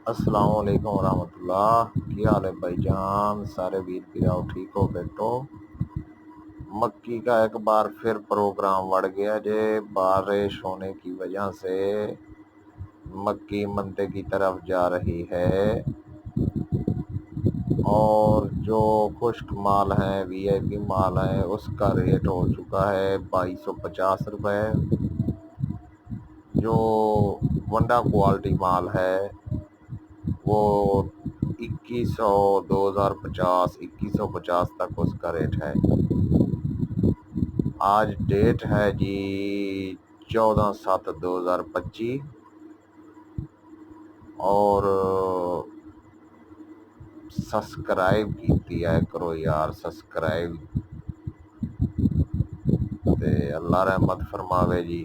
अस्सलाम वालेकुम रहमतुल्लाह। की हाल है भाईजान? सारे वीर गिराओ ठीक हो बेटो। मक्की का एक बार फिर प्रोग्राम बढ़ गया जे बारिश होने की वजह से मक्की मंदे की तरफ जा रही है और जो खुश्क माल है वीआईपी माल है उसका रेट हो चुका है 2250 रुपये। जो वंडा क्वालिटी माल है वो 2100 2050 2150 तक उसका रेट है। आज डेट है जी 14/7/2025 और सब्सक्राइब कीती है करो यार सब्सक्राइब ते अल्लाह रहमत फरमावे जी।